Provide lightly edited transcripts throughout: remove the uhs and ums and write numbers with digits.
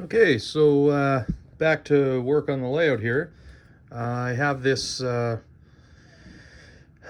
Okay, so back to work on the layout here. I have this,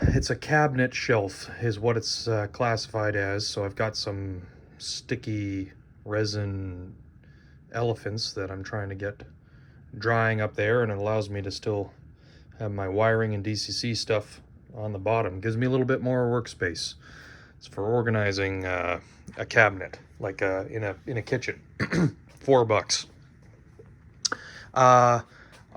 it's a cabinet shelf is what it's classified as. So I've got some sticky resin elephants that I'm trying to get drying up there, and it allows me to still have my wiring and DCC stuff on the bottom. Gives me a little bit more workspace. It's for organizing a cabinet, like in a kitchen. $4. Uh,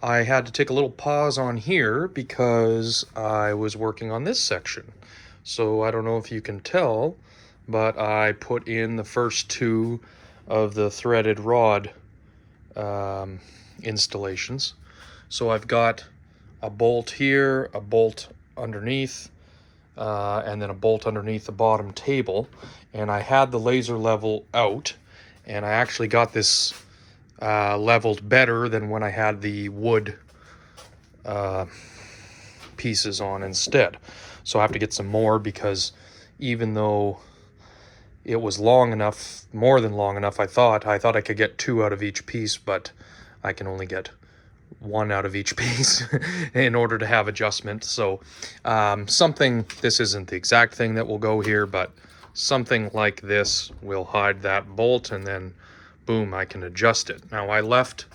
I had to take a little pause on here because I was working on this section. So I don't know if you can tell, but I put in the first two of the threaded rod installations. So I've got a bolt here, a bolt underneath, and then a bolt underneath the bottom table. And I had the laser level out, and I actually got this leveled better than when I had the wood pieces on instead. So I have to get some more, because even though it was long enough, more than long enough, I thought I could get two out of each piece, but I can only get one out of each piece in order to have adjustment. So this isn't the exact thing that will go here, but something like this will hide that bolt, and then boom, I can adjust it. Now I left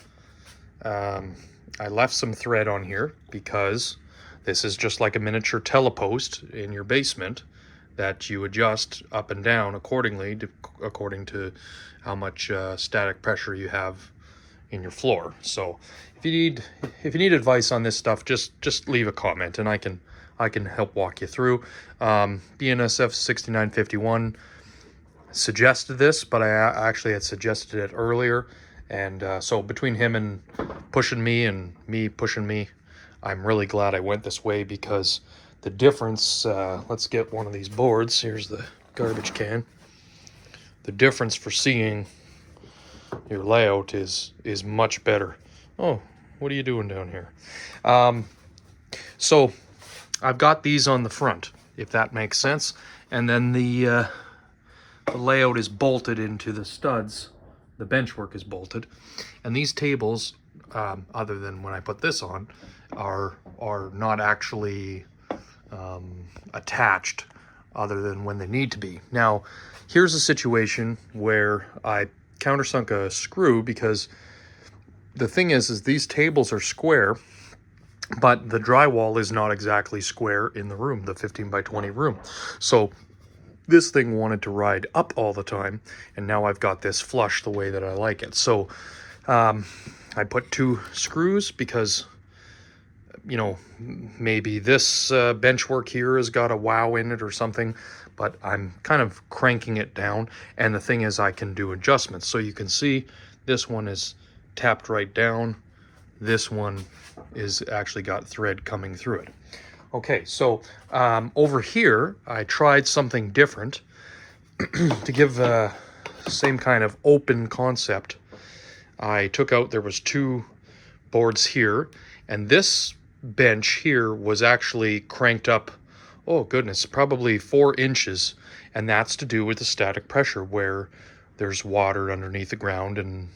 some thread on here because this is just like a miniature telepost in your basement that you adjust up and down accordingly according to how much static pressure you have in your floor. So if you need advice on this stuff, just leave a comment and I can help walk you through. BNSF 6951 suggested this, but I actually had suggested it earlier, and so between him and pushing me and me pushing me, I'm really glad I went this way, because the difference, let's get one of these boards. Here's the garbage can. The difference for seeing your layout is much better. Oh, what are you doing down here? So I've got these on the front, if that makes sense, and then the layout is bolted into the studs. The benchwork is bolted, and these tables, other than when I put this on, are not actually attached, other than when they need to be. Now, here's a situation where I countersunk a screw, because the thing is these tables are square, but the drywall is not exactly square in the room, the 15 by 20 room. So this thing wanted to ride up all the time, and now I've got this flush the way that I like it. So I put two screws because, you know, maybe this bench work here has got a wow in it or something, but I'm kind of cranking it down. And the thing is, I can do adjustments. So you can see this one is tapped right down. This one is actually got thread coming through it. Okay, so over here, I tried something different to give the same kind of open concept. I took out, there was two boards here, and this bench here was actually cranked up, oh goodness, probably 4 inches, and that's to do with the static pressure, where there's water underneath the ground and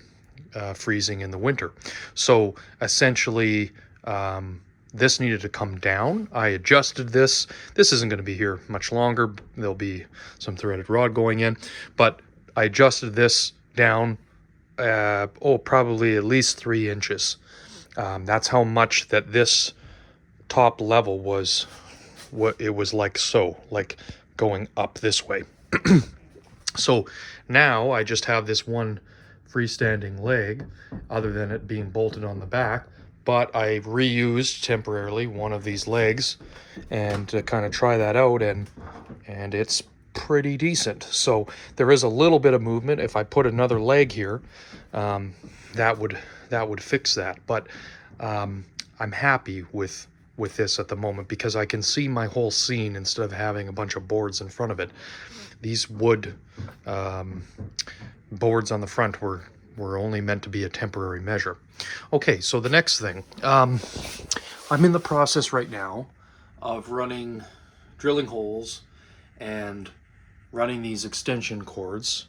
freezing in the winter. So essentially, this needed to come down. I adjusted this. This isn't going to be here much longer. There'll be some threaded rod going in, but I adjusted this down, probably at least 3 inches. That's how much that this top level was, what it was like, so like going up this way. So now I just have this one freestanding leg, other than it being bolted on the back, but I reused temporarily one of these legs and to kind of try that out, and it's pretty decent. So there is a little bit of movement. If I put another leg here, that would fix that. But I'm happy with this at the moment, because I can see my whole scene instead of having a bunch of boards in front of it. These wood boards on the front were only meant to be a temporary measure. Okay, so the next thing, I'm in the process right now of drilling holes and running these extension cords,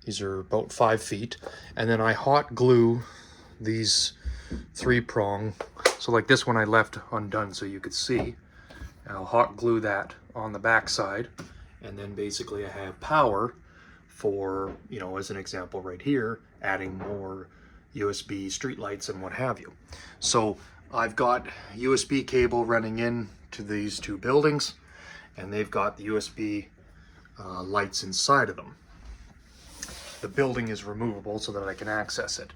These are about 5 feet. And then I hot glue these 3-prong. So like this one I left undone so you could see. I'll hot glue that on the back side. And then basically I have power for, you know, as an example right here, adding more USB streetlights and what have you. So I've got USB cable running in to these 2 buildings, and they've got the USB lights inside of them. The building is removable so that I can access it.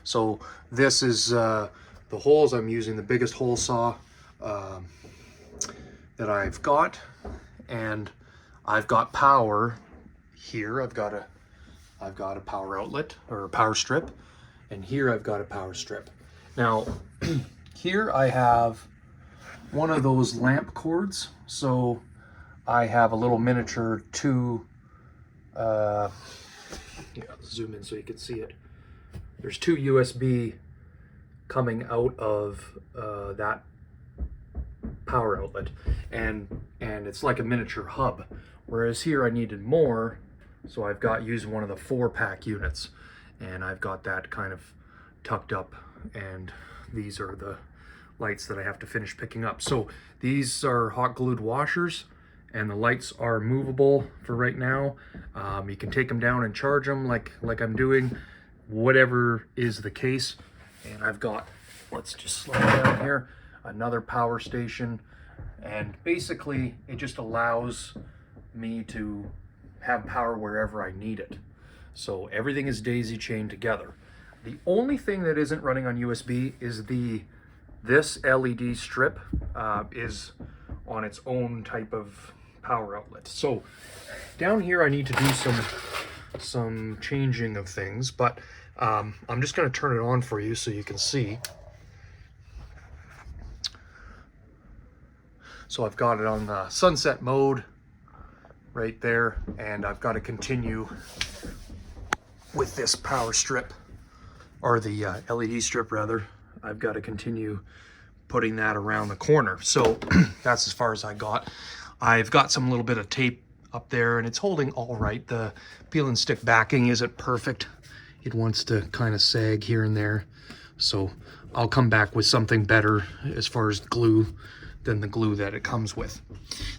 So this is the holes. I'm using the biggest hole saw that I've got, and I've got power here. I've got a power outlet or a power strip, and here I've got a power strip. Now here I have one of those lamp cords. So I have a little miniature zoom in so you can see it. There's 2 USB coming out of that power outlet, and it's like a miniature hub. Whereas here I needed more, so I've got used one of the 4-pack units, and I've got that kind of tucked up, and these are the lights that I have to finish picking up. So these are hot glued washers, and the lights are movable for right now. You can take them down and charge them like I'm doing, whatever is the case. And I've got, let's just slow down here, another power station, and basically it just allows me to have power wherever I need it. So everything is daisy chained together. The only thing that isn't running on USB is this LED strip is on its own type of power outlet. So down here I need to do some changing of things, but I'm just going to turn it on for you so you can see. So I've got it on the sunset mode right there, and I've got to continue with this power strip, or the LED strip rather. I've got to continue putting that around the corner. So that's as far as I got. I've got some little bit of tape up there, and it's holding all right. The peel and stick backing isn't perfect. It wants to kind of sag here and there. So I'll come back with something better as far as glue than the glue that it comes with.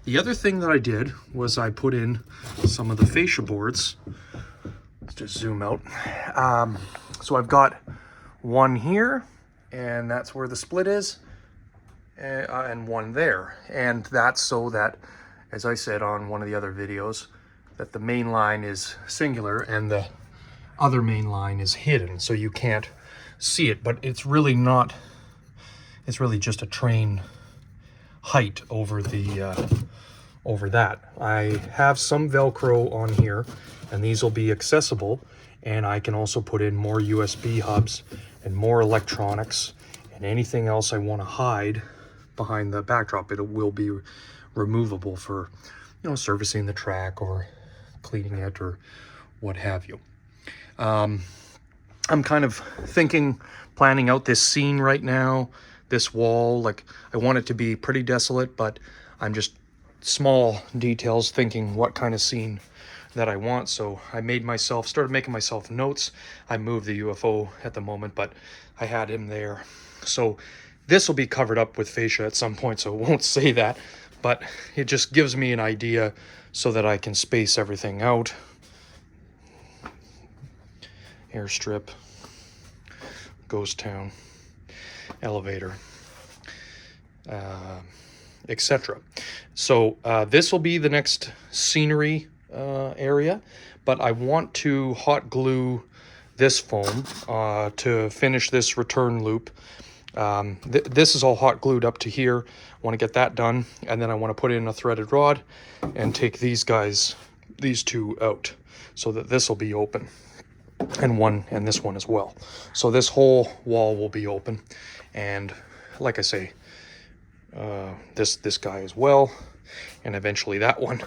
The other thing that I did was I put in some of the fascia boards. Let's just zoom out. So I've got one here, and that's where the split is, and one there. And that's so that, as I said on one of the other videos, that the main line is singular and the other main line is hidden, so you can't see it. But it's really not, it's really just a train height over the over that. I have some Velcro on here, and these will be accessible, and I can also put in more USB hubs and more electronics and anything else I want to hide behind the backdrop. It will be removable for, you know, servicing the track or cleaning it or what have you. I'm kind of planning out this scene right now. This wall, like, I want it to be pretty desolate, but I'm just small details thinking what kind of scene that I want. So I started making myself notes. I moved the UFO at the moment, but I had him there. So this will be covered up with fascia at some point, so it won't say that, but it just gives me an idea so that I can space everything out. Airstrip, ghost town, elevator, etc. So this will be the next scenery area, but I want to hot glue this foam to finish this return loop. This is all hot glued up to here. I want to get that done, and then I want to put in a threaded rod and take these 2 out so that this will be open, and this one as well. So this whole wall will be open, and like I say, this guy as well, and eventually that one.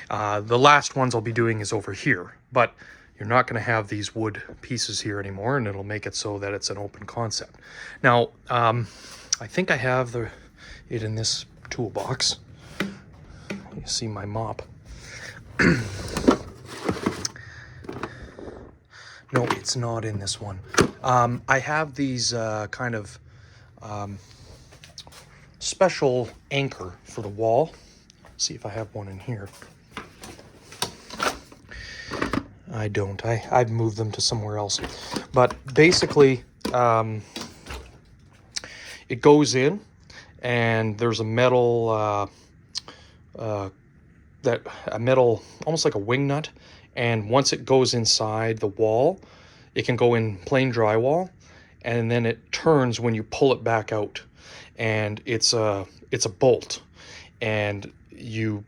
The last ones I'll be doing is over here, but you're not going to have these wood pieces here anymore, and it'll make it so that it's an open concept. Now, I think I have it in this toolbox. You see my mop. No, it's not in this one. I have these kind of special anchor for the wall. See if I have one in here. I don't. I've moved them to somewhere else. But basically, it goes in, and there's a metal, metal, almost like a wing nut. And once it goes inside the wall, it can go in plain drywall, and then it turns when you pull it back out. And it's a bolt, and you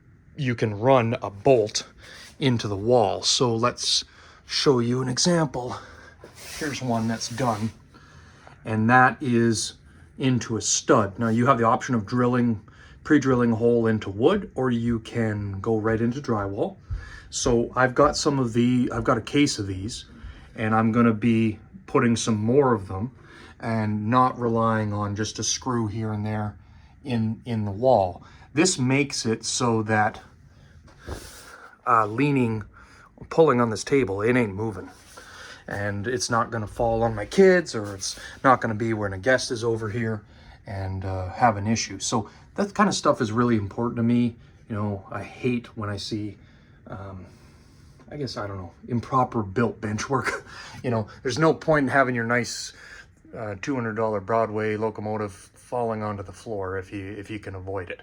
can run a bolt into the wall. So let's show you an example. Here's one that's done, and that is into a stud. Now you have the option of pre-drilling a hole into wood, or you can go right into drywall. So I've got a case of these, and I'm gonna be putting some more of them and not relying on just a screw here and there in the wall. This makes it so that pulling on this table, it ain't moving. And it's not gonna fall on my kids, or it's not gonna be when a guest is over here and have an issue. So that kind of stuff is really important to me. You know, I hate when I see, I guess, I don't know, improper built bench work. You know, there's no point in having your nice $200 Broadway locomotive falling onto the floor if you can avoid it.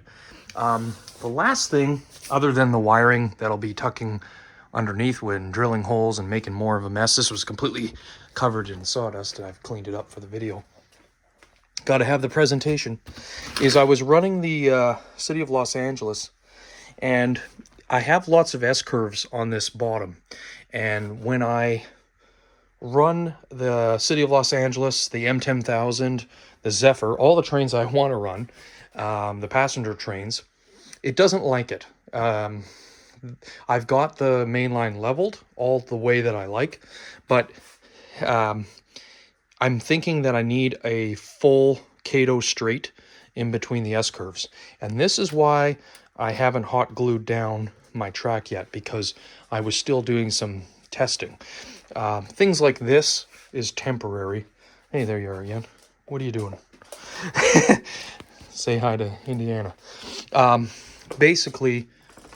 The last thing, other than the wiring that'll be tucking underneath when drilling holes and making more of a mess, this was completely covered in sawdust, and I've cleaned it up for the video. Got to have the presentation. Is I was running the City of Los Angeles, and I have lots of S-curves on this bottom, and when I run the City of Los Angeles, the M10000, the Zephyr, all the trains I want to run, the passenger trains, it doesn't like it. I've got the main line leveled all the way that I like, but I'm thinking that I need a full Kato straight in between the S-curves. And this is why I haven't hot glued down my track yet, because I was still doing some testing. Things like this is temporary. Hey, there you are again. What are you doing? Say hi to Indiana. Basically,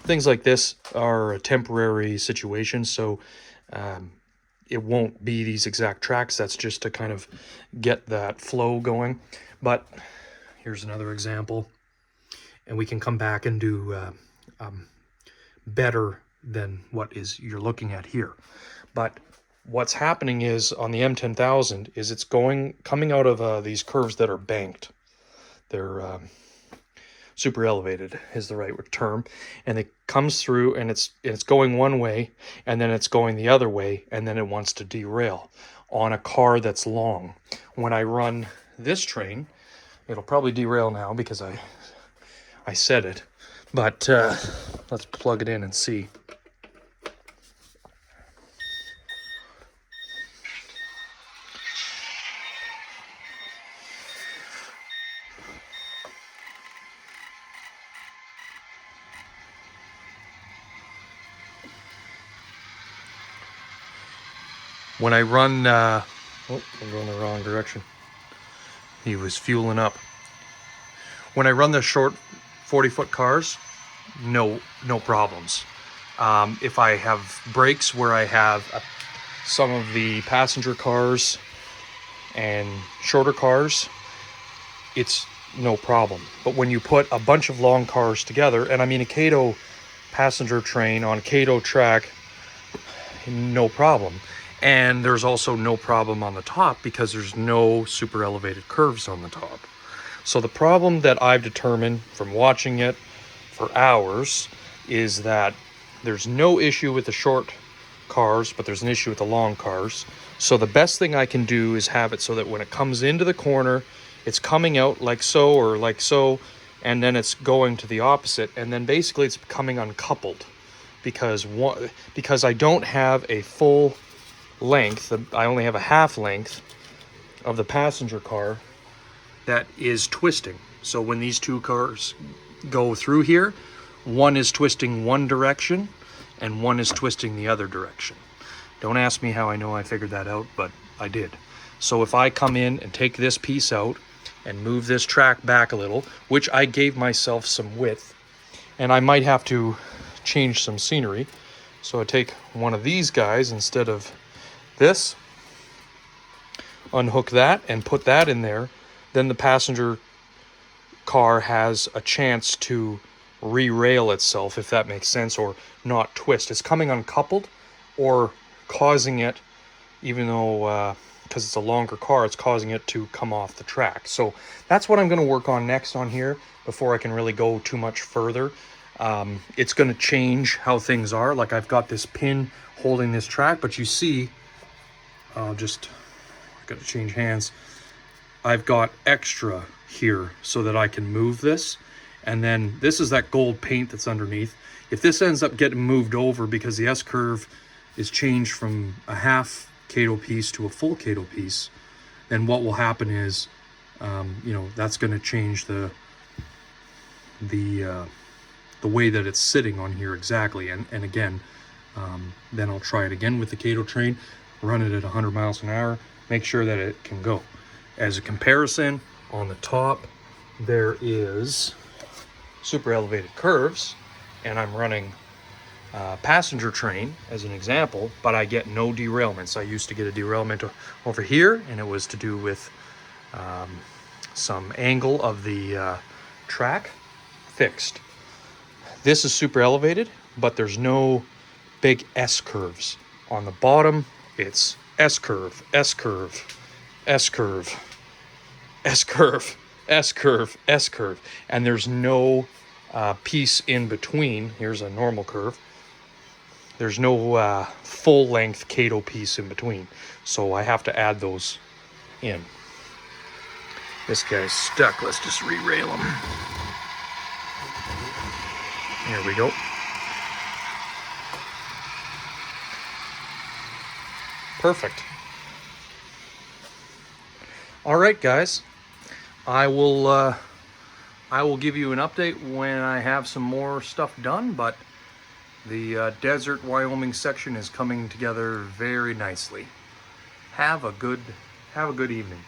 things like this are a temporary situation, so it won't be these exact tracks. That's just to kind of get that flow going. But here's another example, and we can come back and do better than what you're looking at here. But what's happening is on the M10000 is it's coming out of these curves that are banked. They're super elevated is the right term, and it comes through, and it's going one way, and then it's going the other way, and then it wants to derail on a car that's long. When I run this train, it'll probably derail now because I said it, but let's plug it in and see. When I run, oh, I'm going the wrong direction. He was fueling up. When I run the short 40-foot cars, no problems. If I have breaks where I have some of the passenger cars and shorter cars, it's no problem. But when you put a bunch of long cars together, and I mean a Kato passenger train on Kato track, no problem. And there's also no problem on the top because there's no super elevated curves on the top. So the problem that I've determined from watching it for hours is that there's no issue with the short cars, but there's an issue with the long cars. So the best thing I can do is have it so that when it comes into the corner, it's coming out like so or like so, and then it's going to the opposite, and then basically it's becoming uncoupled because I don't have a full length. I only have a half length of the passenger car that is twisting. So when these two cars go through here, one is twisting one direction and one is twisting the other direction. Don't ask me how I know I figured that out, but I did. So if I come in and take this piece out and move this track back a little, which I gave myself some width, and I might have to change some scenery. So I take one of these guys instead of this, unhook that and put that in there. Then the passenger car has a chance to re-rail itself, if that makes sense, or not twist. It's coming uncoupled or causing it, even though because it's a longer car, it's causing it to come off the track. So that's what I'm going to work on next on here before I can really go too much further. It's going to change how things are. Like I've got this pin holding this track, but you see, I've got to change hands. I've got extra here so that I can move this. And then this is that gold paint that's underneath. If this ends up getting moved over because the S-curve is changed from a half Kato piece to a full Kato piece, then what will happen is, you know, that's going to change the way that it's sitting on here exactly. And again, then I'll try it again with the Kato train, run it at 100 miles an hour, make sure that it can go. As a comparison, on the top there is super elevated curves, and I'm running passenger train as an example, but I get no derailments. I used to get a derailment over here, and it was to do with some angle of the track fixed. This is super elevated, but there's no big S curves. On the bottom, it's S curve, S curve, S curve, S curve, S curve, S curve, and there's no piece in between. Here's a normal curve. There's no full length Kato piece in between, so I have to add those in. This guy's stuck. Let's just re-rail him. There we go. Perfect. All right, guys. I will give you an update when I have some more stuff done, but the desert Wyoming section is coming together very nicely. Have a good evening.